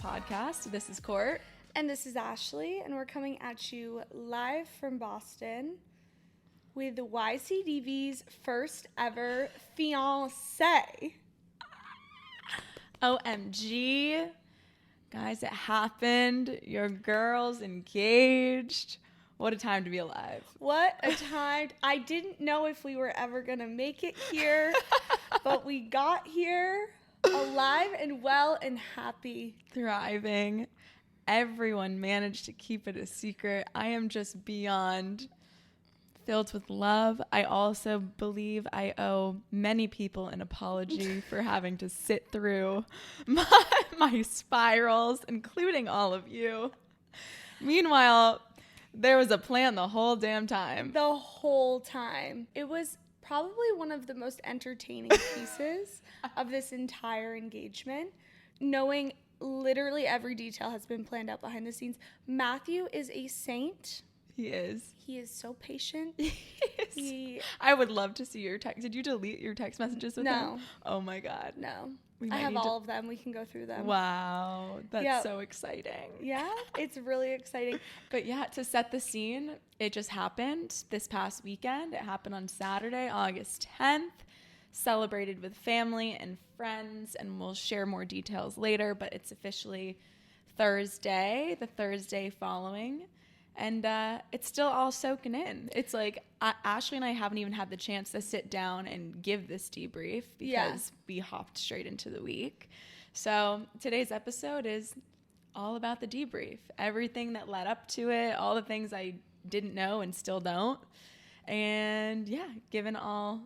podcast. This is Court. And this is Ashley, and we're coming at you live from Boston with YCDB's first ever Fiance. OMG. Guys, it happened. Your girl's engaged. What a time to be alive. What a time. I didn't know if we were ever going to make it here, but we got here alive and well and happy. Thriving. Everyone managed to keep it a secret. I am just beyond filled with love. I also believe I owe many people an apology for having to sit through my spirals, including all of you. Meanwhile, there was a plan the whole damn time. The whole time. It was probably one of the most entertaining pieces of this entire engagement, knowing literally every detail has been planned out behind the scenes. Matthew is a saint. He is. He is so patient. I would love to see your text. Did you delete your text messages with him? No. Oh my God. No. I have all of them. We can go through them. Wow. That's so exciting. Yeah, it's really exciting. But yeah, to set the scene, it just happened this past weekend. It happened on Saturday, August 10th. Celebrated with family and friends, and we'll share more details later, but it's officially Thursday, the Thursday following, and it's still all soaking in. It's like Ashley and I haven't even had the chance to sit down and give this debrief because we hopped straight into the week. So today's episode is all about the debrief, everything that led up to it, all the things I didn't know and still don't, and yeah, given all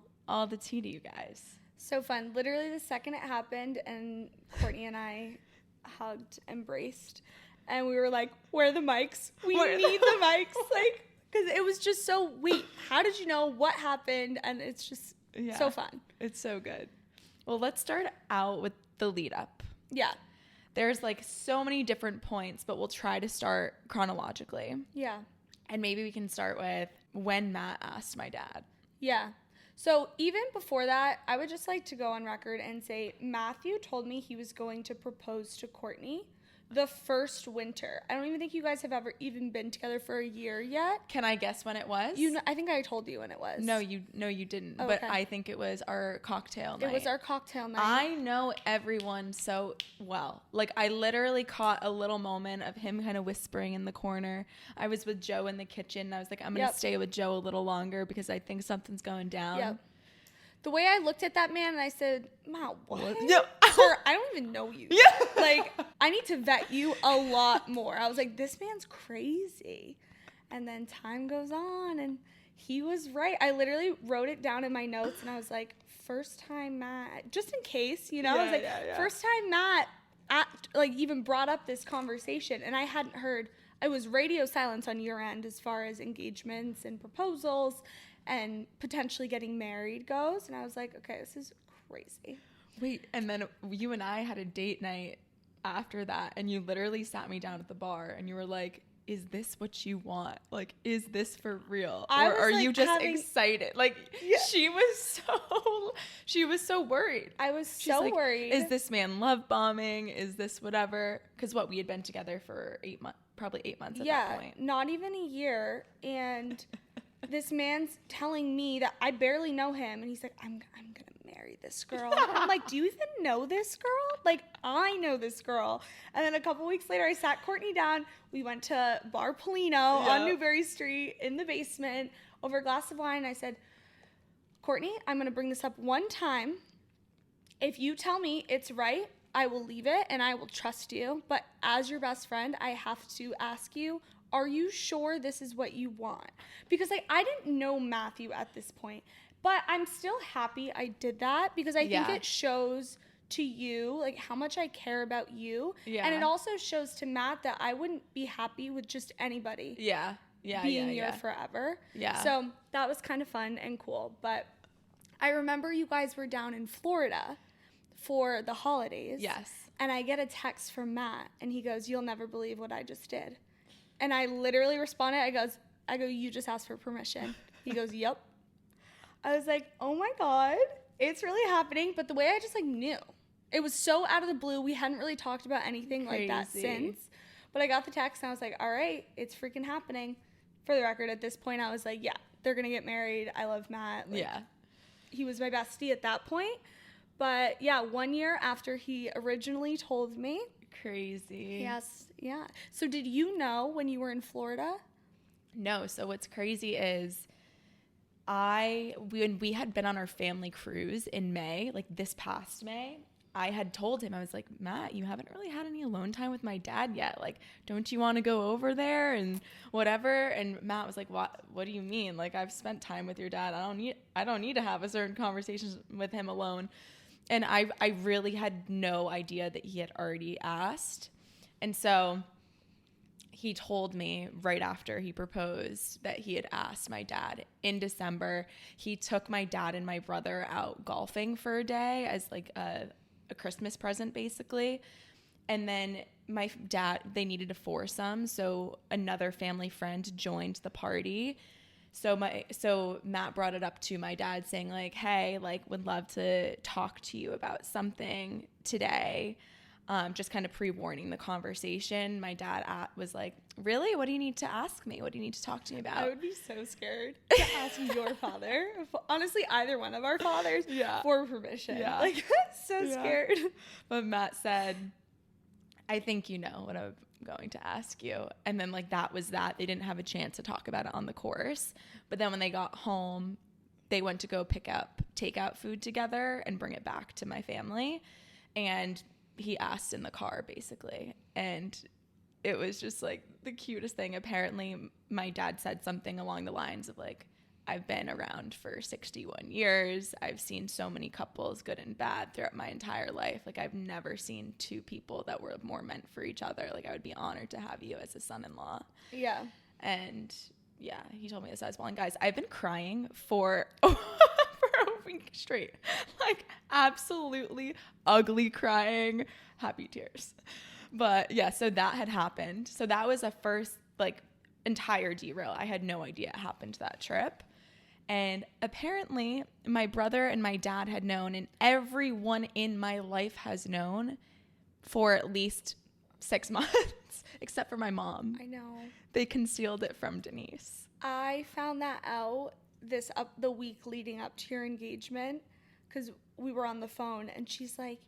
the tea to you guys. So fun. Literally the second it happened and Courtney and I hugged, embraced, and we were like, where are the mics? We need the mics. Like, because it was just so, wait, how did you know what happened? And it's just so fun. It's so good. Well, let's start out with the lead up. Yeah. There's like so many different points, but we'll try to start chronologically. Yeah. And maybe we can start with when Matt asked my dad. Yeah. So even before that, I would just like to go on record and say Matthew told me he was going to propose to Courtney the first winter. I don't even think you guys have ever even been together for a year yet. Can I guess when it was? I think I told you when it was. No, you didn't. Oh, but okay. I think it was our cocktail night. It was our cocktail night. I know everyone so well. Like, I literally caught a little moment of him kind of whispering in the corner. I was with Joe in the kitchen. And I was like, I'm going to stay with Joe a little longer because I think something's going down. Yep. The way I looked at that man and I said, Matt, what? Yeah. Sir, I don't even know you. Yeah. Like, I need to vet you a lot more. I was like, this man's crazy. And then time goes on and he was right. I literally wrote it down in my notes and I was like, first time Matt, just in case, you know? I was like, first time Matt even brought up this conversation, and I hadn't heard. It was radio silence on your end as far as engagements and proposals and potentially getting married goes. And I was like, okay, this is crazy. Wait, and then you and I had a date night after that, and you literally sat me down at the bar, and you were like, is this what you want? Like, is this for real? Or are you just excited? Like, she was so worried. I was so worried. Is this man love bombing? Is this whatever? Because we had been together for 8 months, probably 8 months at that point. Yeah, not even a year. And this man's telling me that I barely know him, and he's like, I'm gonna marry this girl. I'm like, do you even know this girl? Like, I know this girl. And then a couple weeks later, I sat Courtney down. We went to Bar Polino on Newberry Street in the basement over a glass of wine. I said, Courtney, I'm gonna bring this up one time. If you tell me it's right, I will leave it and I will trust you. But as your best friend, I have to ask you, are you sure this is what you want? Because I didn't know Matthew at this point, but I'm still happy I did that because I think it shows to you like how much I care about you. Yeah. And it also shows to Matt that I wouldn't be happy with just anybody. Being here forever. Yeah. So that was kind of fun and cool. But I remember you guys were down in Florida for the holidays. Yes. And I get a text from Matt and he goes, you'll never believe what I just did. And I literally responded, I go, you just asked for permission. He goes, yep. I was like, oh my God, it's really happening. But the way I just knew, It was so out of the blue. We hadn't really talked about anything like that since. But I got the text and I was like, all right, it's freaking happening. For the record, at this point, I was like, yeah, they're going to get married. I love Matt. Like, yeah. He was my bestie at that point. But yeah, 1 year after he originally told me. Crazy. Yes. Yeah. So did you know when you were in Florida? No. So what's crazy is when we had been on our family cruise in May, like this past May, I had told him, I was like, Matt, you haven't really had any alone time with my dad yet. Like, don't you want to go over there and whatever? And Matt was like, what do you mean? Like, I've spent time with your dad. I don't need to have a certain conversations with him alone. And I really had no idea that he had already asked. And so he told me right after he proposed that he had asked my dad in December. He took my dad and my brother out golfing for a day as like a Christmas present, basically. And then my dad, they needed a foursome, so another family friend joined the party. So Matt brought it up to my dad saying like, hey, like would love to talk to you about something today. Just kind of pre-warning the conversation. My dad was like, really? What do you need to ask me? What do you need to talk to me about? I would be so scared to ask your father, honestly, either one of our fathers, for permission. Yeah. Like, so scared. But Matt said, I think you know what I'm going to ask you. And then like that was that. They didn't have a chance to talk about it on the course. But then when they got home, they went to go pick up takeout food together and bring it back to my family. And he asked in the car, basically. And it was just like the cutest thing. Apparently, my dad said something along the lines of like, I've been around for 61 years. I've seen so many couples, good and bad, throughout my entire life. Like, I've never seen two people that were more meant for each other. Like, I would be honored to have you as a son-in-law. Yeah. And yeah, he told me this as well. And guys, I've been crying for a week straight. Like, absolutely ugly crying, happy tears. But yeah, so that had happened. So that was a first, like, entire derail. I had no idea it happened that trip. And apparently my brother and my dad had known, and everyone in my life has known for at least 6 months, except for my mom. I know. They concealed it from Denise. I found that out the week leading up to your engagement, because we were on the phone, and she's like,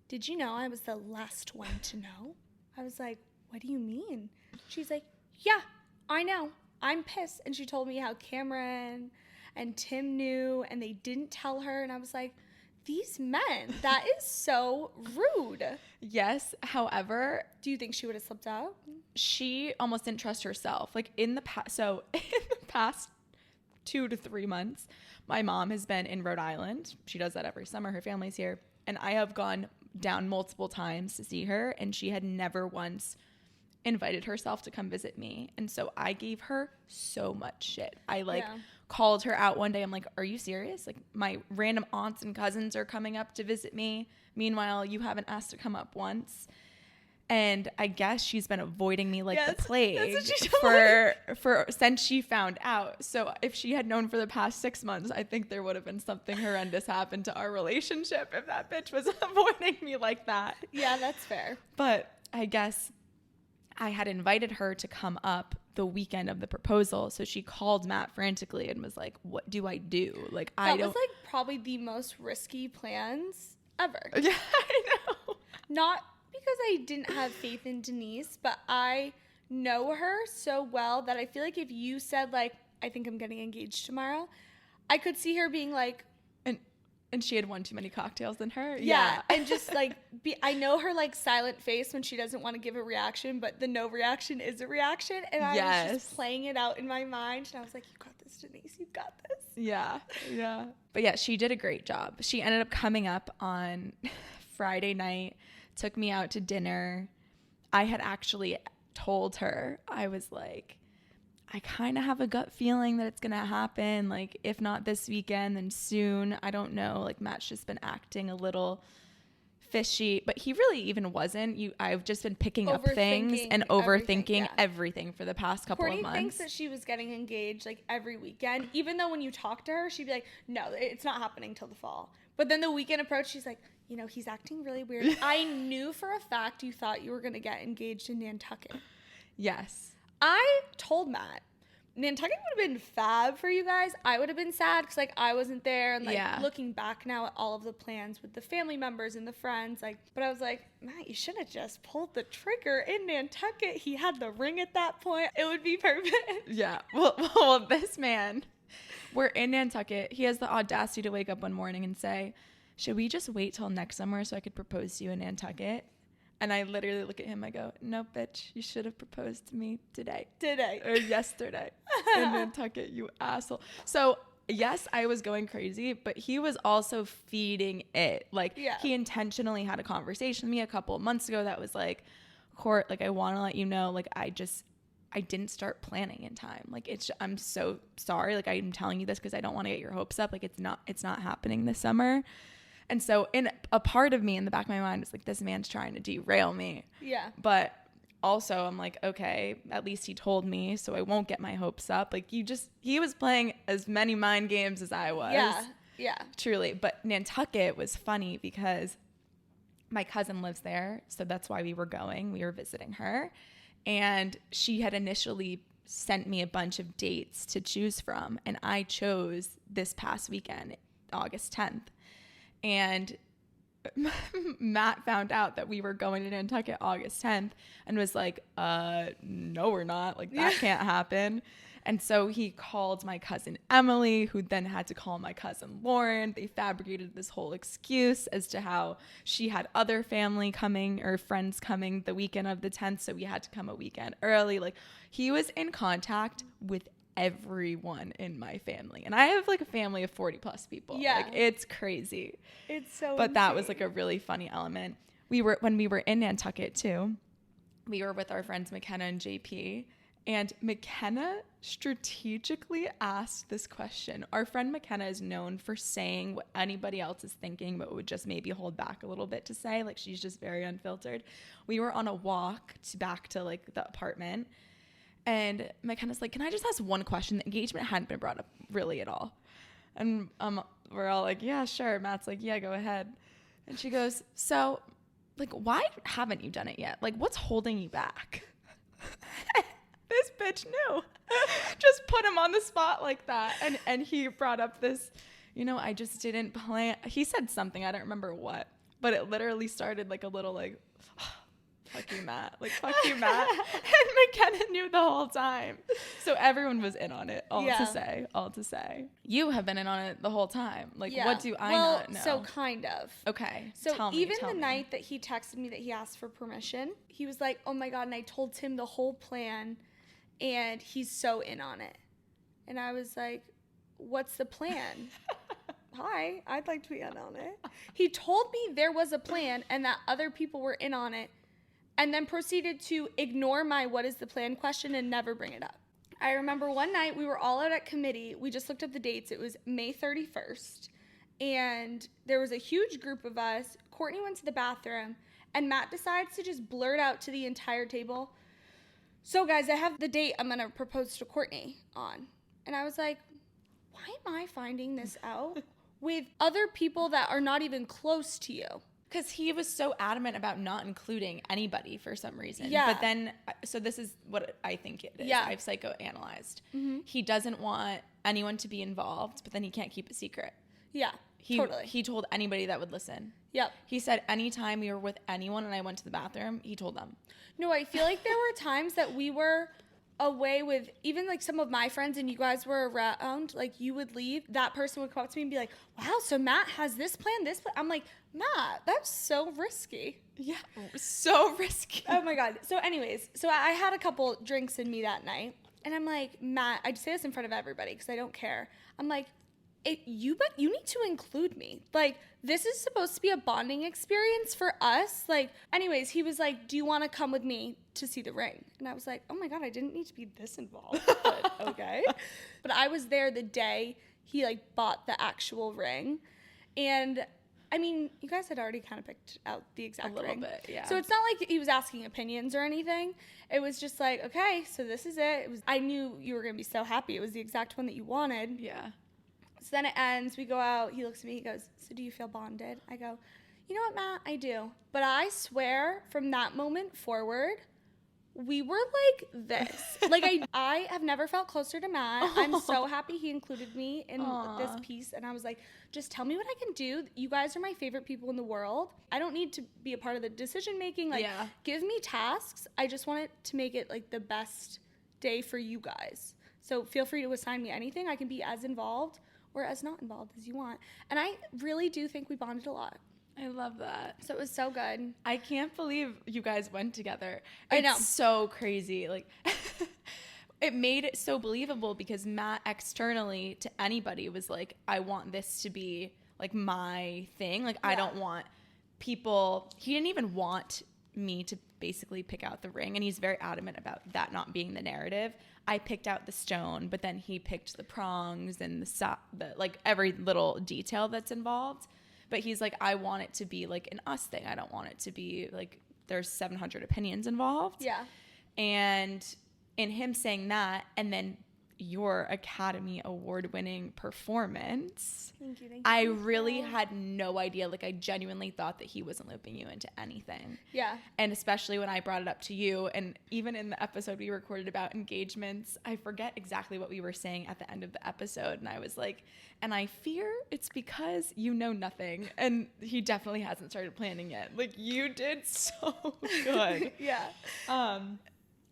did you know I was the last one to know? I was like, what do you mean? She's like, yeah, I know. I'm pissed. And she told me how Cameron and Tim knew, and they didn't tell her. And I was like, these men, that is so rude. Yes. However, do you think she would have slipped out? She almost didn't trust herself. Like in the past 2 to 3 months, my mom has been in Rhode Island. She does that every summer. Her family's here. And I have gone down multiple times to see her, and she had never once invited herself to come visit me. And so I gave her so much shit. I called her out one day. I'm like, are you serious? Like, my random aunts and cousins are coming up to visit me. Meanwhile, you haven't asked to come up once. And I guess she's been avoiding me like the plague for since she found out. So if she had known for the past 6 months, I think there would have been something horrendous happen to our relationship if that bitch was avoiding me like that. Yeah, that's fair. But I guess I had invited her to come up the weekend of the proposal. So she called Matt frantically and was like, what do I do? Like, that was like probably the most risky plans ever. Yeah, I know. Not because I didn't have faith in Denise, but I know her so well that I feel like if you said like, I think I'm getting engaged tomorrow, I could see her being like, and she had one too many cocktails than her. Yeah. And just like, I know her like silent face when she doesn't want to give a reaction, but the no reaction is a reaction. And I was just playing it out in my mind. And I was like, you got this, Denise. You got this. Yeah. Yeah. But yeah, she did a great job. She ended up coming up on Friday night, took me out to dinner. I had actually told her, I was like, I kind of have a gut feeling that it's going to happen. Like, if not this weekend, then soon. I don't know. Like, Matt's just been acting a little fishy, but he really even wasn't. I've just been picking up things and overthinking everything for the past couple of months. Courtney thinks that she was getting engaged like every weekend, even though when you talk to her, she'd be like, no, it's not happening till the fall. But then the weekend approached, she's like, you know, he's acting really weird. I knew for a fact you thought you were going to get engaged in Nantucket. Yes. I told Matt, Nantucket would have been fab for you guys. I would have been sad because, like, I wasn't there. And, like, looking back now at all of the plans with the family members and the friends, like, but I was like, Matt, you should have just pulled the trigger in Nantucket. He had the ring at that point. It would be perfect. Yeah. Well, this man, we're in Nantucket. He has the audacity to wake up one morning and say, should we just wait till next summer so I could propose to you in Nantucket? And I literally look at him, I go, no, bitch, you should have proposed to me today. Or yesterday in Nantucket, you asshole. So, yes, I was going crazy, but he was also feeding it. Like, he intentionally had a conversation with me a couple of months ago that was like, Court, like, I want to let you know, like, I didn't start planning in time. Like, I'm so sorry. Like, I'm telling you this because I don't want to get your hopes up. Like, it's not happening this summer. And so in a part of me in the back of my mind was like, this man's trying to derail me. Yeah. But also I'm like, okay, at least he told me, so I won't get my hopes up. Like, he was playing as many mind games as I was. Yeah. Yeah. Truly. But Nantucket was funny because my cousin lives there. So that's why we were going. We were visiting her. And she had initially sent me a bunch of dates to choose from. And I chose this past weekend, August 10th. And Matt found out that we were going to Nantucket August 10th and was like, no, we're not. Like, that can't happen. And so he called my cousin Emily, who then had to call my cousin Lauren. They fabricated this whole excuse as to how she had other family coming or friends coming the weekend of the 10th. So we had to come a weekend early. Like, he was in contact with everyone in my family, and I have like a family of 40 plus people. Like, it's crazy. It's so but insane. That was like a really funny element. When we were in Nantucket too, we were with our friends McKenna and JP, and McKenna strategically asked this question. Our friend McKenna is known for saying what anybody else is thinking but would just maybe hold back a little bit to say. Like, she's just very unfiltered. We were on a walk back to like the apartment, and McKenna's like, can I just ask one question? The engagement hadn't been brought up really at all. And we're all like, yeah, sure. Matt's like, yeah, go ahead. And she goes, so, like, why haven't you done it yet? Like, what's holding you back? This bitch knew. Just put him on the spot like that. And he brought up this, you know, I just didn't plan. He said something, I don't remember what. But it literally started like a little like, fuck you, Matt. Like, fuck you, Matt. And McKenna knew the whole time. So everyone was in on it. All to say. You have been in on it the whole time. Like, what do I not know? So kind of. Okay. So tell even me. the night that he texted me that he asked for permission, he was like, oh my God. And I told him the whole plan, and he's so in on it. And I was like, what's the plan? Hi, I'd like to be in on it. He told me there was a plan and that other people were in on it, and then proceeded to ignore my what is the plan question and never bring it up. I remember one night we were all out at committee. We just looked up the dates. It was May 31st. And there was a huge group of us. Courtney went to the bathroom, and Matt decides to just blurt out to the entire table, so guys, I have the date I'm going to propose to Courtney on. And I was like, why am I finding this out with other people that are not even close to you? Because he was so adamant about not including anybody for some reason. Yeah. But then, so this is what I think it is. Yeah. I've psychoanalyzed. Mm-hmm. He doesn't want anyone to be involved, but then he can't keep a secret. Yeah, totally. He told anybody that would listen. Yep. He said anytime we were with anyone and I went to the bathroom, he told them. No, I feel like there were times that we were away with even like some of my friends and you guys were around, like you would leave, that person would come up to me and be like, wow, so Matt has this plan. I'm like, Matt, that's so risky. Yeah, so risky. Oh my God. So anyways, I had a couple drinks in me that night, and I'm like, Matt, I'd say this in front of everybody because I don't care. I'm like, you need to include me. Like, this is supposed to be a bonding experience for us. Like, anyways, he was like, do you want to come with me to see the ring? And I was like, oh my God, I didn't need to be this involved, but okay. But I was there the day he like bought the actual ring. And I mean, you guys had already kind of picked out the exact ring. A little bit, yeah. So it's not like he was asking opinions or anything. It was just like, okay, so this is it. I knew you were going to be so happy. It was the exact one that you wanted. Yeah. So then it ends. We go out. He looks at me. He goes, so do you feel bonded? I go, You know what, Matt? I do. But I swear from that moment forward, we were like this. Like, I have never felt closer to Matt. I'm so happy he included me in this piece. And I was like, just tell me what I can do. You guys are my favorite people in the world. I don't need to be a part of the decision making. Like, give me tasks. I just want it to make it like the best day for you guys. So feel free to assign me anything. I can be as involved or as not involved as you want. And I really do think we bonded a lot. I love that. So it was so good. I can't believe you guys went together. I know. It's so crazy. Like, it made it so believable because Matt externally to anybody was like, I want this to be like my thing. Like, I don't want people, he didn't even want me to basically pick out the ring. And he's very adamant about that not being the narrative. I picked out the stone, but then he picked the prongs and the like every little detail that's involved. But he's like, I want it to be like an us thing. I don't want it to be like there's 700 opinions involved. Yeah. And in him saying that, and then your Academy Award winning performance, thank you. I really had no idea. Like, I genuinely thought that he wasn't looping you into anything. Yeah. And especially when I brought it up to you, and even in the episode we recorded about engagements, I forget exactly what we were saying at the end of the episode. And I was like, and I fear it's because you know nothing. And he definitely hasn't started planning yet. Like, you did so good. Yeah.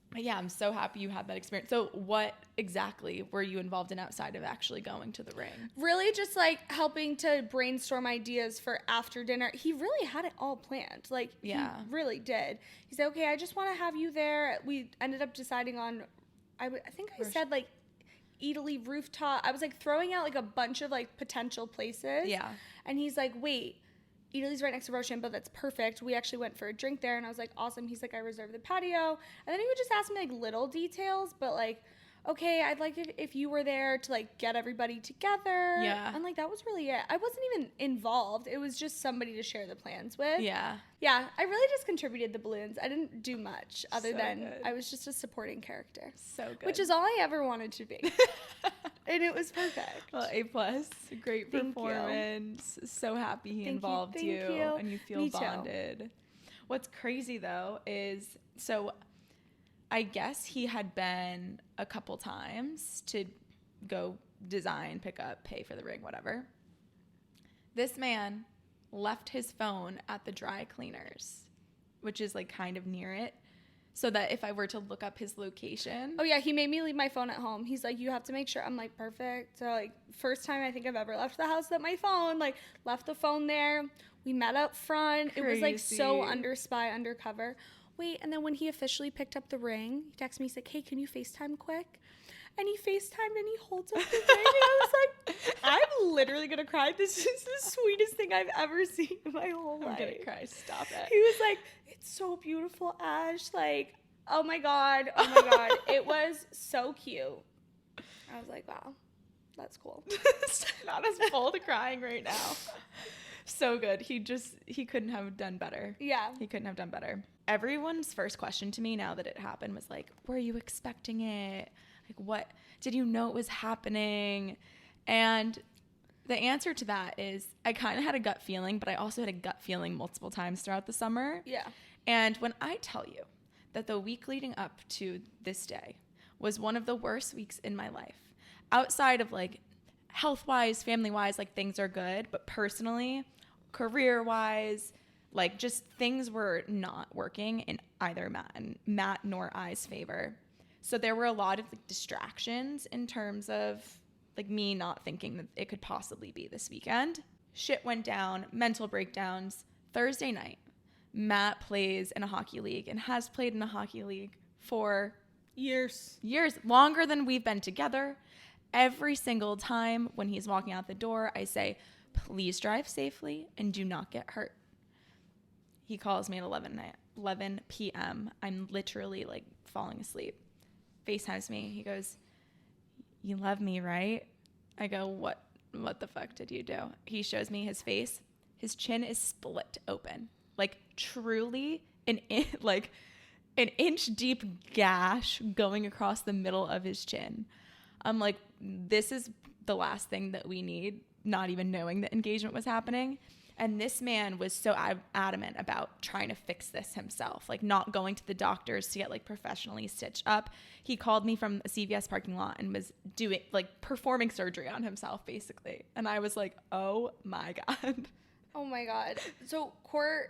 But yeah, I'm so happy you had that experience. So what exactly were you involved in outside of actually going to the ring? Really just like helping to brainstorm ideas for after dinner. He really had it all planned. Like, he really did. He said, okay, I just want to have you there. We ended up deciding on, I think I said like Italy rooftop. I was like throwing out like a bunch of like potential places. Yeah. And he's like, wait, Italy's right next to Rochambeau. That's perfect. We actually went for a drink there, and I was like, awesome. He's like, I reserved the patio. And then he would just ask me, like, little details, but, like, okay, I'd like it if you were there to, like, get everybody together. Yeah. And, like, that was really it. I wasn't even involved. It was just somebody to share the plans with. Yeah. Yeah, I really just contributed the balloons. I didn't do much other than I was just a supporting character. So good. Which is all I ever wanted to be. And it was perfect. Well, A+. Great performance. So happy he involved you. And you feel bonded. Too. What's crazy, though, is so I guess he had been a couple times to go design, pick up, pay for the ring, whatever. This man left his phone at the dry cleaners, which is like kind of near it, so that if I were to look up his location. Oh yeah, he made me leave my phone at home. He's like, you have to make sure. I'm like, perfect. So like, first time I think I've ever left the house without my phone, like left the phone there. We met up front. Crazy. It was like so undercover. Wait, and then when he officially picked up the ring, he texted me, he's like, hey, can you FaceTime quick? And he FaceTimed and he holds up the ring. And I was like, I'm literally going to cry. This is the sweetest thing I've ever seen in my whole life. I'm going to cry. Stop it. He was like, it's so beautiful, Ash. Like, oh my God. Oh my God. It was so cute. I was like, wow, that's cool. Not us both crying right now. So good. He couldn't have done better. Yeah. He couldn't have done better. Everyone's first question to me now that it happened was like, were you expecting it? Like, what, did you know it was happening? And the answer to that is I kind of had a gut feeling, but I also had a gut feeling multiple times throughout the summer. Yeah. And when I tell you that the week leading up to this day was one of the worst weeks in my life, outside of like health-wise, family-wise, like things are good, but personally, career-wise, like just things were not working in either Matt nor I's favor. So there were a lot of like distractions in terms of like me not thinking that it could possibly be this weekend. Shit went down, mental breakdowns. Thursday night, Matt plays in a hockey league and has played in a hockey league for years, longer than we've been together. Every single time when he's walking out the door, I say, please drive safely and do not get hurt. He calls me at 11 p.m. I'm literally like falling asleep. FaceTimes me. He goes, you love me, right? I go, what the fuck did you do? He shows me his face. His chin is split open. Like truly an inch deep gash going across the middle of his chin. I'm like, this is the last thing that we need, not even knowing that engagement was happening. And this man was so adamant about trying to fix this himself, like not going to the doctors to get like professionally stitched up. He called me from a CVS parking lot and was doing like performing surgery on himself basically. And I was like, oh my God. Oh my God. So Court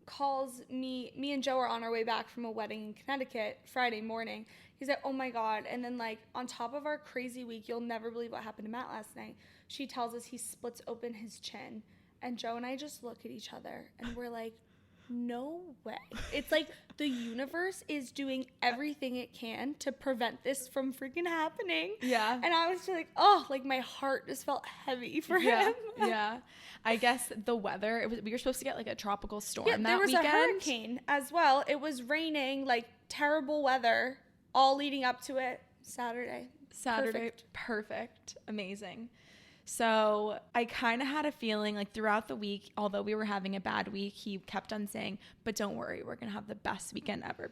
calls me and Joe are on our way back from a wedding in Connecticut Friday morning. He's like, oh my God. And then like on top of our crazy week, you'll never believe what happened to Matt last night. She tells us he splits open his chin. And Joe and I just look at each other and we're like, no way. It's like the universe is doing everything it can to prevent this from freaking happening. Yeah. And I was just like, oh, like my heart just felt heavy for him. Yeah. I guess the weather, we were supposed to get like a tropical storm that there was weekend. a hurricane as well. It was raining, like terrible weather all leading up to it. Saturday. Perfect. Amazing. So I kind of had a feeling like throughout the week, although we were having a bad week, he kept on saying, but don't worry, we're going to have the best weekend ever.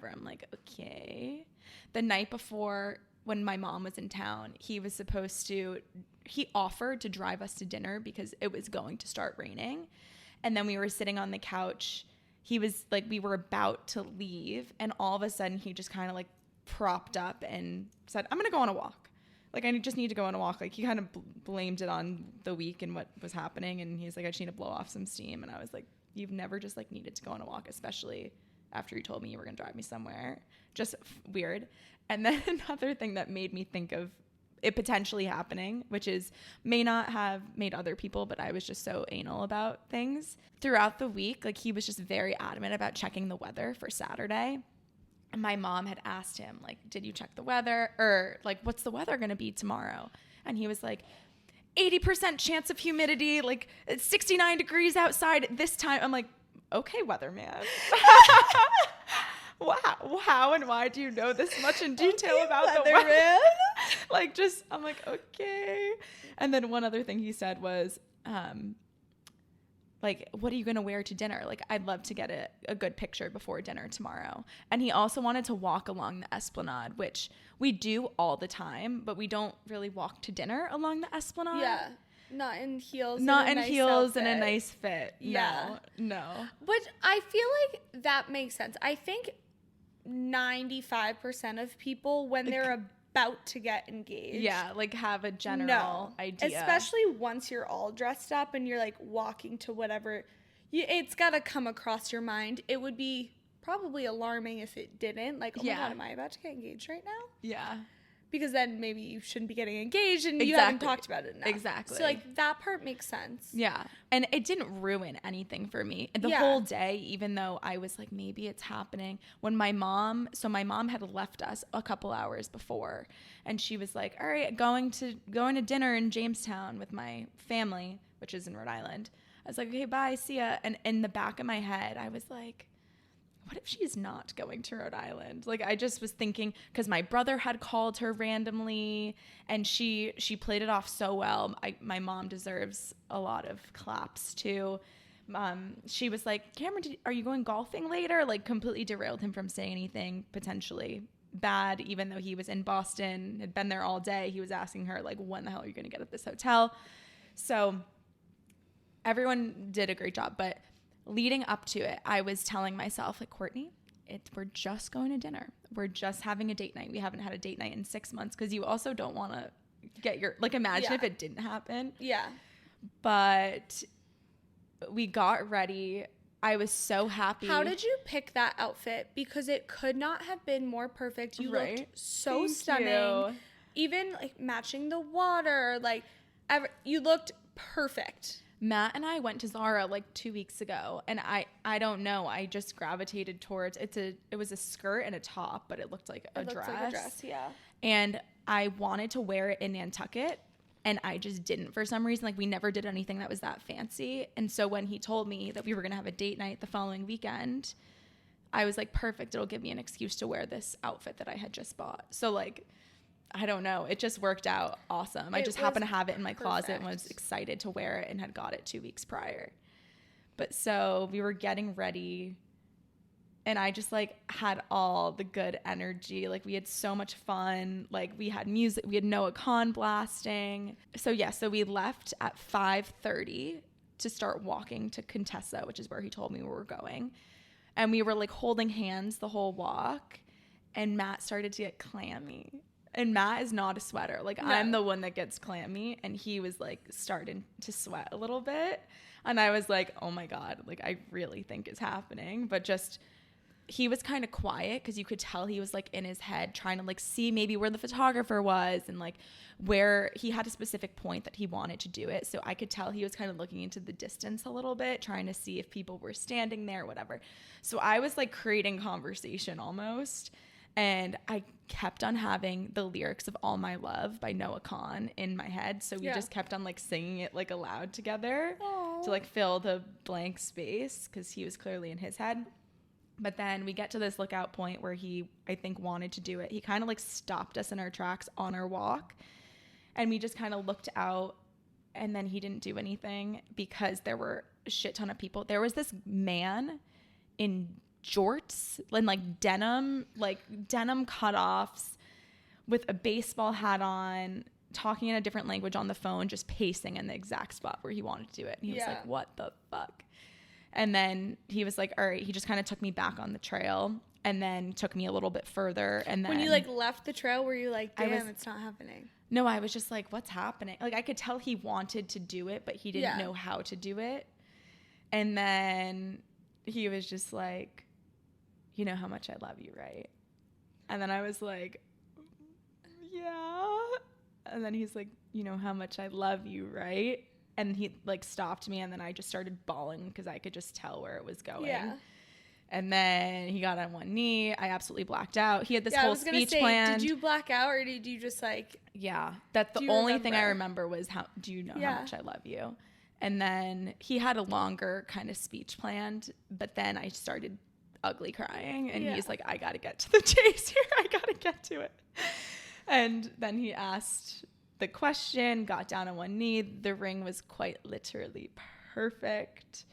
I'm like, okay. The night before when my mom was in town, he offered to drive us to dinner because it was going to start raining. And then we were sitting on the couch. He was like, we were about to leave. And all of a sudden he just kind of like propped up and said, I'm going to go on a walk. Like, I just need to go on a walk. Like, he kind of blamed it on the week and what was happening. And he's like, I just need to blow off some steam. And I was like, you've never just, like, needed to go on a walk, especially after you told me you were going to drive me somewhere. Just weird. And then another thing that made me think of it potentially happening, which is may not have made other people, but I was just so anal about things. Throughout the week, like, he was just very adamant about checking the weather for Saturday. And my mom had asked him, like, did you check the weather? Or, like, what's the weather going to be tomorrow? And he was like, 80% chance of humidity, like, it's 69 degrees outside this time. I'm like, okay, weatherman. Wow. How and why do you know this much in detail about the weather? Like, just, I'm like, okay. And then one other thing he said was, like, what are you going to wear to dinner? Like, I'd love to get a good picture before dinner tomorrow. And he also wanted to walk along the Esplanade, which we do all the time, but we don't really walk to dinner along the Esplanade. Yeah. Not in heels. Not in heels and a nice fit. Yeah. No. But I feel like that makes sense. I think 95% of people, when they're about to get engaged. Yeah, like have a general idea. Especially once you're all dressed up and you're like walking to whatever. It's got to come across your mind. It would be probably alarming if it didn't. Like, oh my God, am I about to get engaged right now? Yeah. Because then maybe you shouldn't be getting engaged and you haven't talked about it enough. Exactly. So, like, that part makes sense. Yeah. And it didn't ruin anything for me. The whole day, even though I was like, maybe it's happening. When my mom had left us a couple hours before. And she was like, all right, going to dinner in Jamestown with my family, which is in Rhode Island. I was like, okay, bye, see ya. And in the back of my head, I was like, what if she's not going to Rhode Island? Like, I just was thinking, because my brother had called her randomly and she played it off so well. My mom deserves a lot of claps too. She was like, Cameron, are you going golfing later? Like, completely derailed him from saying anything potentially bad, even though he was in Boston, had been there all day. He was asking her, like, when the hell are you going to get at this hotel? So everyone did a great job, but leading up to it, I was telling myself, like, Courtney, we're just going to dinner. We're just having a date night. We haven't had a date night in 6 months because you also don't want to get imagine if it didn't happen. Yeah. But we got ready. I was so happy. How did you pick that outfit? Because it could not have been more perfect. You looked so stunning. You. Even, like, matching the water. Like, you looked perfect. Matt and I went to Zara like 2 weeks ago, and I don't know. I just gravitated towards it was a skirt and a top, but it looked like a dress. Like a dress, yeah. And I wanted to wear it in Nantucket, and I just didn't for some reason. Like, we never did anything that was that fancy. And so when he told me that we were going to have a date night the following weekend, I was like, perfect. It'll give me an excuse to wear this outfit that I had just bought. So, like, I don't know. It just worked out awesome. I just happened to have it in my closet and was excited to wear it and had got it 2 weeks prior. But so we were getting ready and I just, like, had all the good energy. Like, we had so much fun. Like, we had music. We had Noah Khan blasting. So, yeah. So we left at 5:30 to start walking to Contessa, which is where he told me we were going. And we were like holding hands the whole walk, and Matt started to get clammy. And Matt is not a sweater. Like, no. I'm the one that gets clammy, and he was like starting to sweat a little bit. And I was like, oh my God, like I really think it's happening. But just, he was kind of quiet because you could tell he was like in his head trying to like see maybe where the photographer was and like where he had a specific point that he wanted to do it. So I could tell he was kind of looking into the distance a little bit, trying to see if people were standing there, whatever. So I was like creating conversation almost. And I kept on having the lyrics of All My Love by Noah Kahan in my head. So we just kept on like singing it like aloud together. Aww. To like fill the blank space because he was clearly in his head. But then we get to this lookout point where he, I think, wanted to do it. He kind of like stopped us in our tracks on our walk. And we just kind of looked out, and then he didn't do anything because there were a shit ton of people. There was this man in jorts and like denim cutoffs with a baseball hat on, talking in a different language on the phone, just pacing in the exact spot where he wanted to do it. And he was like, what the fuck? And then he was like, all right, he just kind of took me back on the trail and then took me a little bit further. And then when you like left the trail, were you like, damn, it's not happening? No, I was just like, what's happening? Like I could tell he wanted to do it, but he didn't know how to do it. And then he was just like, you know how much I love you, right? And then I was like, yeah. And then he's like, you know how much I love you, right? And he like stopped me, and then I just started bawling because I could just tell where it was going. Yeah. And then he got on one knee. I absolutely blacked out. He had this whole speech planned. Did you black out, or did you just like? Yeah, that's the only thing I remember was do you know how much I love you? And then he had a longer kind of speech planned, but then I started ugly crying, and he's like, I gotta get to the chase here. I gotta get to it. And then he asked the question, got down on one knee. The ring was quite literally perfect.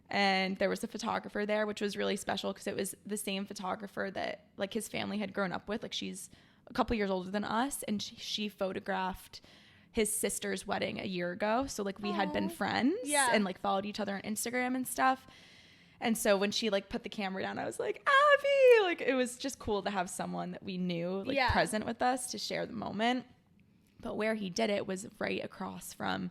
And there was a photographer there, which was really special because it was the same photographer that like his family had grown up with. Like she's a couple years older than us, and she photographed his sister's wedding a year ago. So like we had been friends and like followed each other on Instagram and stuff. And so when she like put the camera down, I was like, Abby, like it was just cool to have someone that we knew like present with us to share the moment. But where he did it was right across from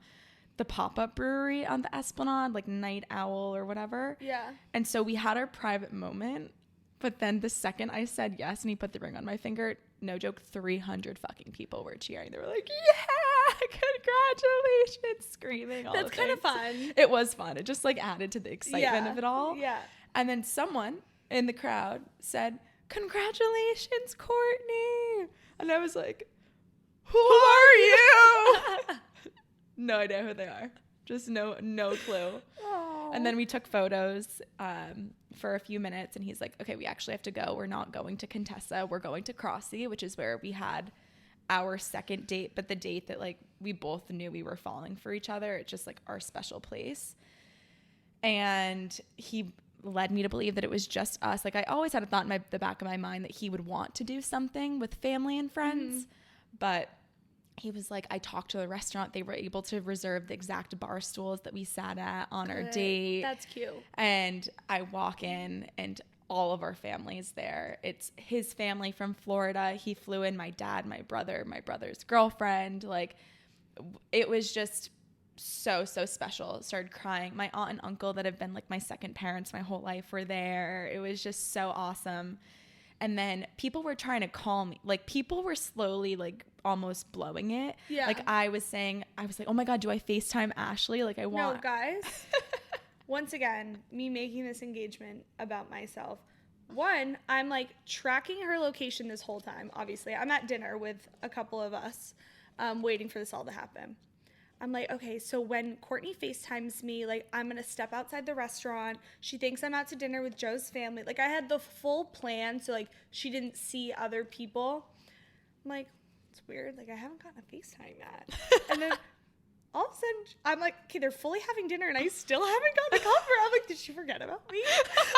the pop-up brewery on the Esplanade, like Night Owl or whatever. Yeah. And so we had our private moment. But then the second I said yes and he put the ring on my finger, no joke, 300 fucking people were cheering. They were like, yeah, congratulations, screaming all That's kind of fun. It was fun. It just like added to the excitement of it all. Yeah. And then someone in the crowd said, congratulations, Courtney. And I was like, who are you? No idea who they are. Just no clue. Aww. And then we took photos for a few minutes, and he's like, okay, we actually have to go. We're not going to Contessa. We're going to Crossy, which is where we had our second date, but the date that like we both knew we were falling for each other. It's just like our special place. And he led me to believe that it was just us. Like I always had a thought in the back of my mind that he would want to do something with family and friends, but he was like, I talked to the restaurant. They were able to reserve the exact bar stools that we sat at on our date. That's cute. And I walk in, and all of our family's there. It's his family from Florida. He flew in my dad, my brother, my brother's girlfriend. Like, it was just so special. Started crying. My aunt and uncle that have been like my second parents my whole life were there. It was just so awesome. And then people were trying to call me. Like, people were slowly, like, almost blowing it. Yeah. Like, I was like, oh, my God, do I FaceTime Ashley? Like, I want. No, guys. Once again, me making this engagement about myself. One, I'm, like, tracking her location this whole time, obviously. I'm at dinner with a couple of us waiting for this all to happen. I'm like, okay, so when Courtney FaceTimes me, like, I'm going to step outside the restaurant. She thinks I'm out to dinner with Joe's family. Like, I had the full plan, so, like, she didn't see other people. I'm like, it's weird. Like, I haven't gotten a FaceTime yet. And then all of a sudden, I'm like, okay, they're fully having dinner, and I still haven't gotten a call for her. I'm like, did she forget about me?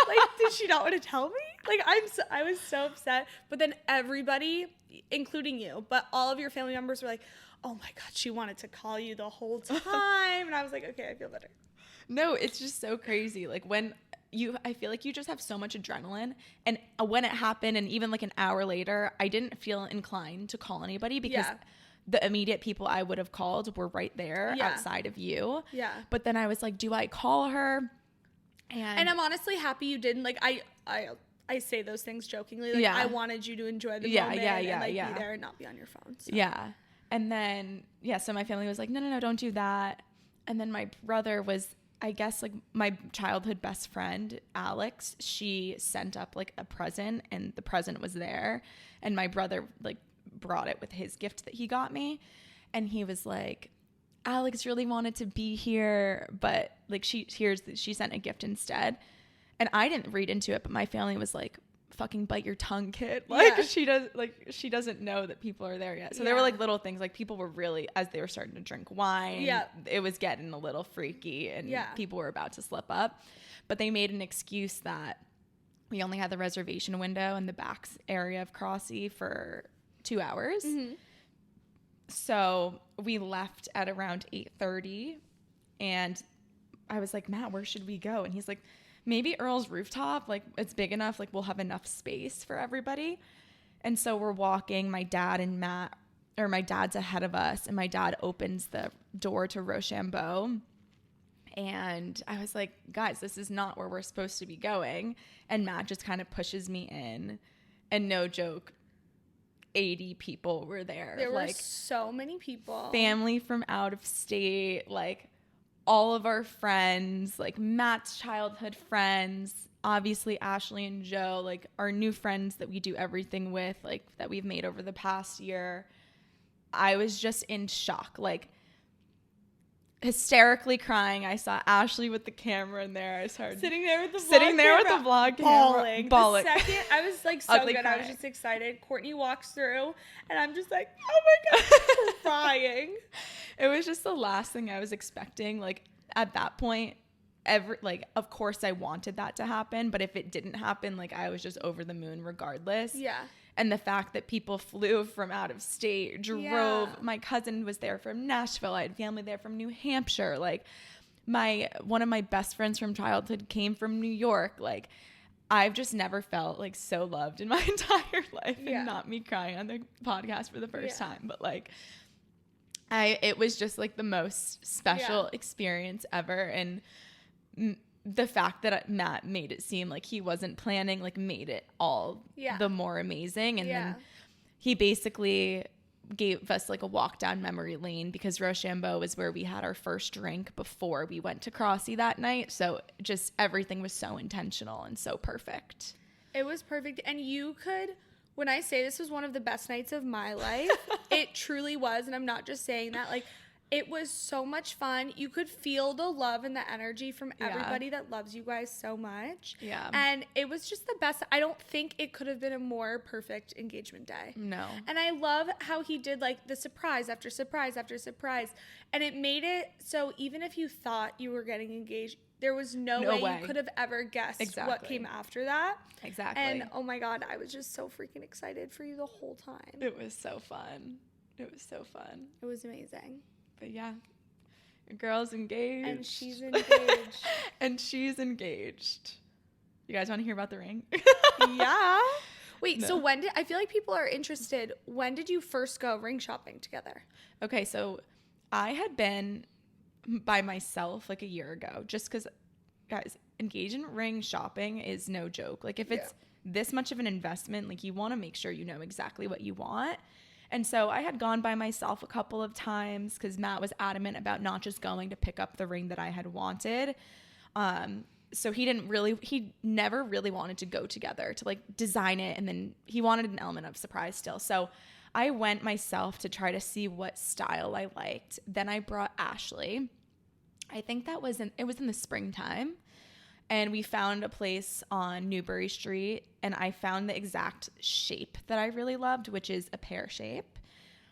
Like, did she not want to tell me? Like, I was so upset. But then everybody, including you, but all of your family members were like, oh my God, she wanted to call you the whole time. And I was like, okay, I feel better. No, it's just so crazy. Like I feel like you just have so much adrenaline, and when it happened, and even like an hour later, I didn't feel inclined to call anybody because the immediate people I would have called were right there outside of you. Yeah. But then I was like, do I call her? And I'm honestly happy you didn't. Like, I say those things jokingly. Like, I wanted you to enjoy the moment and like be there and not be on your phone. So. Yeah. And then, so my family was like, no, don't do that. And then my brother was, I guess, like my childhood best friend, Alex, she sent up like a present, and the present was there. And my brother like brought it with his gift that he got me. And he was like, Alex really wanted to be here, but like she sent a gift instead. And I didn't read into it, but my family was like, fucking bite your tongue, kid. Like she doesn't know that people are there yet. So there were like little things, like people were really, as they were starting to drink wine, it was getting a little freaky, and people were about to slip up. But they made an excuse that we only had the reservation window in the back area of Crossy for 2 hours. Mm-hmm. So we left at around 8:30, and I was like, Matt, where should we go? And he's like, maybe Earl's rooftop, like it's big enough, like we'll have enough space for everybody. And so we're walking, my dad's ahead of us, and my dad opens the door to Rochambeau. And I was like, guys, this is not where we're supposed to be going. And Matt just kind of pushes me in, and no joke, 80 people were there. There were so many people. Family from out of state, like all of our friends, like Matt's childhood friends, obviously Ashley and Joe, like our new friends that we do everything with, like that we've made over the past year. I was just in shock, like hysterically crying. I saw Ashley with the camera in there. I started sitting there with the vlog camera, bawling. The second I was like so good, crying. I was just excited. Courtney walks through, and I'm just like, oh my god, crying. It was just the last thing I was expecting. Like at that point, of course I wanted that to happen, but if it didn't happen, like I was just over the moon regardless. Yeah. And the fact that people flew from out of state, drove. Yeah. My cousin was there from Nashville. I had family there from New Hampshire. Like one of my best friends from childhood came from New York. Like I've just never felt like so loved in my entire life. Yeah. And not me crying on the podcast for the first time, but like it was just like the most special experience ever. And the fact that Matt made it seem like he wasn't planning, like made it all the more amazing. And then he basically gave us like a walk down memory lane, because Rochambeau was where we had our first drink before we went to Crossy that night. So just everything was so intentional and so perfect. It was perfect. And you could, when I say this was one of the best nights of my life, it truly was. And I'm not just saying that, like, it was so much fun. You could feel the love and the energy from everybody that loves you guys so much. Yeah. And it was just the best. I don't think it could have been a more perfect engagement day. No. And I love how he did like the surprise after surprise after surprise. And it made it so even if you thought you were getting engaged, there was no way you could have ever guessed what came after that. Exactly. And oh my God, I was just so freaking excited for you the whole time. It was so fun. It was amazing. But yeah, your girl's engaged. And she's engaged. You guys want to hear about the ring? Yeah. Wait, so I feel like people are interested. When did you first go ring shopping together? Okay, so I had been by myself like a year ago, just because, guys, engagement ring shopping is no joke. Like if it's this much of an investment, like you want to make sure you know exactly what you want. And so I had gone by myself a couple of times because Matt was adamant about not just going to pick up the ring that I had wanted. So he never really wanted to go together to like design it. And then he wanted an element of surprise still. So I went myself to try to see what style I liked. Then I brought Ashley. I think it was in the springtime. And we found a place on Newbury Street, and I found the exact shape that I really loved, which is a pear shape.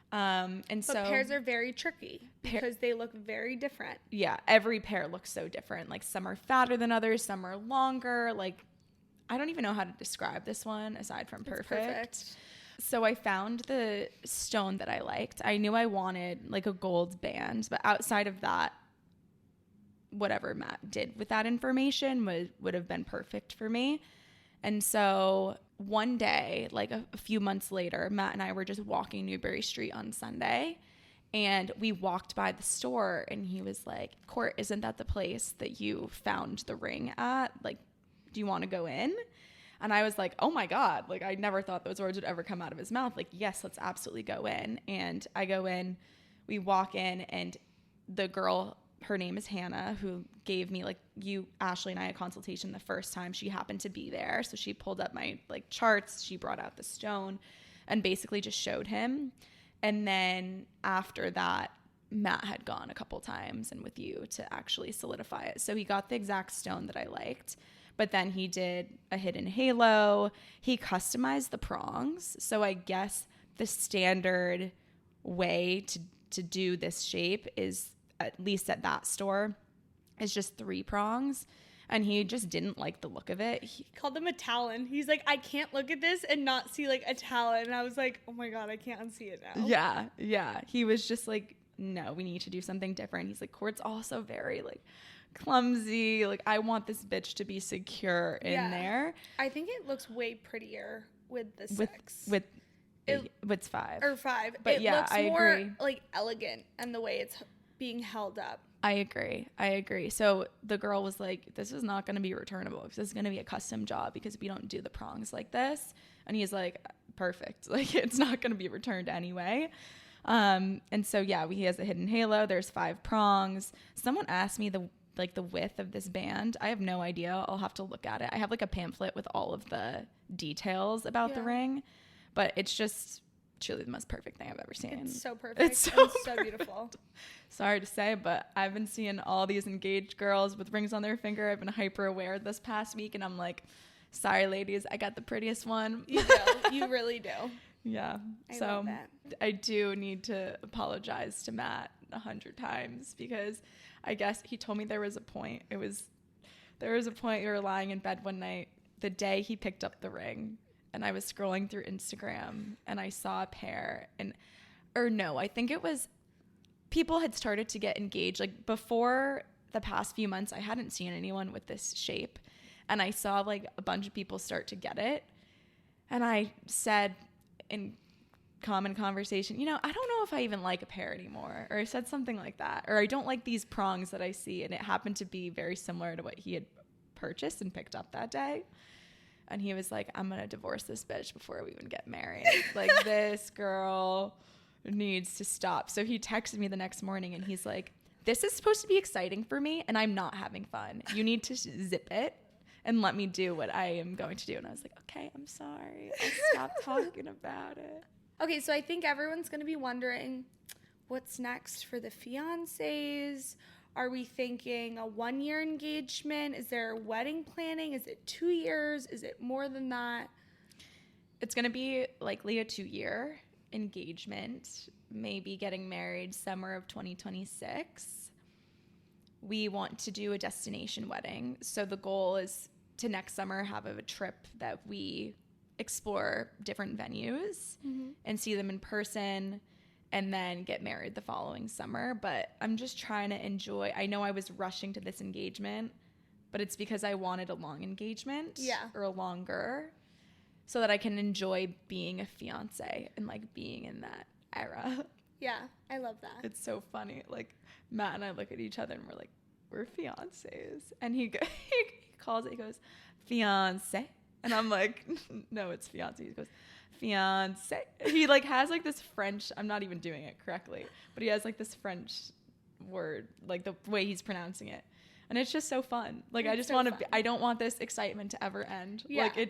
But pears are very tricky because they look very different. Yeah, every pear looks so different. Like some are fatter than others, some are longer. Like I don't even know how to describe this one aside from perfect. So I found the stone that I liked. I knew I wanted like a gold band, but outside of that, whatever Matt did with that information would have been perfect for me. And so one day, like a few months later, Matt and I were just walking Newbury Street on Sunday, and we walked by the store, and he was like, Court, isn't that the place that you found the ring at? Like, do you want to go in? And I was like, oh my God, like I never thought those words would ever come out of his mouth. Like, yes, let's absolutely go in. And I go in, we walk in, and the girl, her name is Hannah, who gave me, like, Ashley and I, a consultation the first time. She happened to be there. So she pulled up my like charts. She brought out the stone and basically just showed him. And then after that, Matt had gone a couple times and with you to actually solidify it. So he got the exact stone that I liked. But then he did a hidden halo. He customized the prongs. So I guess the standard way to do this shape is, at least at that store, is just 3 prongs. And he just didn't like the look of it. He called them a talon. He's like, I can't look at this and not see like a talon. And I was like, oh my God, I can't unsee it now. Yeah. He was just like, no, we need to do something different. He's like, Court's also very like clumsy. Like, I want this bitch to be secure in there. I think it looks way prettier with the 6. With 5. Or 5. But it looks more like elegant and the way it's being held up. I agree. So the girl was like, this is not going to be returnable. This is going to be a custom job because we don't do the prongs like this. And he's like, perfect. Like, it's not going to be returned anyway. And so, yeah, he has a hidden halo. There's 5 prongs. Someone asked me the width of this band. I have no idea. I'll have to look at it. I have like a pamphlet with all of the details about the ring, but it's just truly the most perfect thing I've ever seen. It's so perfect. It's so beautiful. Sorry to say, but I've been seeing all these engaged girls with rings on their finger. I've been hyper aware this past week, and I'm like, sorry, ladies, I got the prettiest one. You do. You really do. Yeah. I love that. I do need to apologize to Matt 100 times because I guess he told me there was a point. There was a point we were lying in bed one night, the day he picked up the ring, and I was scrolling through Instagram and I saw a pair, I think it was people had started to get engaged. Like, before the past few months, I hadn't seen anyone with this shape, and I saw like a bunch of people start to get it. And I said in common conversation, I don't know if I even like a pair anymore, or I said something like that, or I don't like these prongs that I see. And it happened to be very similar to what he had purchased and picked up that day. And he was like, I'm going to divorce this bitch before we even get married. Like, this girl needs to stop. So he texted me the next morning and he's like, this is supposed to be exciting for me and I'm not having fun. You need to zip it and let me do what I am going to do. And I was like, okay, I'm sorry. I'll stop talking about it. Okay, so I think everyone's going to be wondering, what's next for the fiancés? Are we thinking a 1-year engagement? Is there wedding planning? Is it 2 years? Is it more than that? It's going to be likely a 2-year engagement, maybe getting married summer of 2026. We want to do a destination wedding. So the goal is to next summer have a trip that we explore different venues and see them in person, and then get married the following summer. But I'm just trying to enjoy. I know I was rushing to this engagement, but it's because I wanted a long engagement or a longer, so that I can enjoy being a fiance and like being in that era. Yeah, I love that. It's so funny. Like, Matt and I look at each other and we're like, we're fiancés. And he calls it, he goes, fiance. And I'm like, no, it's fiance. He goes, fiance. He like has like this French, I'm not even doing it correctly, but he has like this French word, like the way he's pronouncing it. And it's just so fun. Like, I just want to, I don't want this excitement to ever end. Yeah. Like, it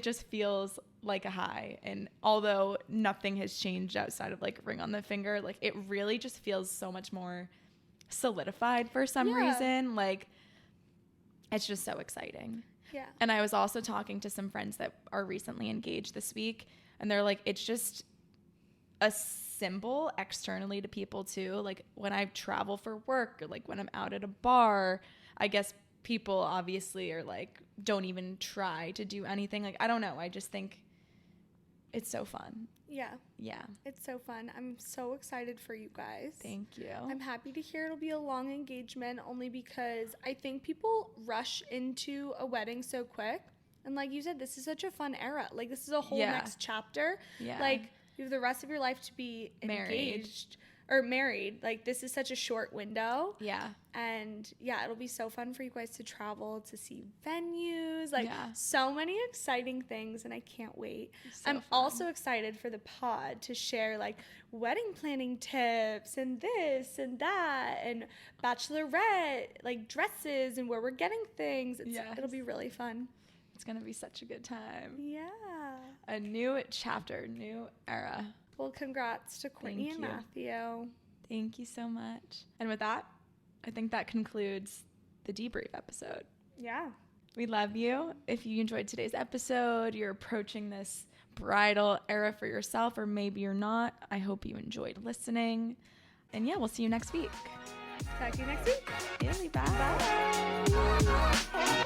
just feels like a high. And although nothing has changed outside of like ring on the finger, like it really just feels so much more solidified for some reason. Like, it's just so exciting. Yeah. And I was also talking to some friends that are recently engaged this week, and they're like, it's just a symbol externally to people too. Like, when I travel for work, or like when I'm out at a bar, I guess people obviously are like, don't even try to do anything. Like, I don't know. I just think it's so fun. Yeah. Yeah. It's so fun. I'm so excited for you guys. Thank you. I'm happy to hear it'll be a long engagement, only because I think people rush into a wedding so quick. And like you said, this is such a fun era. Like, this is a whole next chapter. Yeah. Like, you have the rest of your life to be engaged or married. Like, this is such a short window. Yeah. And yeah, it'll be so fun for you guys to travel, to see venues, like so many exciting things, and I can't wait. So I'm also excited for the pod to share like wedding planning tips and this and that and bachelorette like dresses and where we're getting things. It'll be really fun. It's gonna be such a good time. Yeah. A new chapter, new era. Well, congrats to Courtney and Matthew. Thank you so much. And with that, I think that concludes the debrief episode. Yeah. We love you. If you enjoyed today's episode, you're approaching this bridal era for yourself, or maybe you're not, I hope you enjoyed listening. And yeah, we'll see you next week. Talk to you next week. Bye.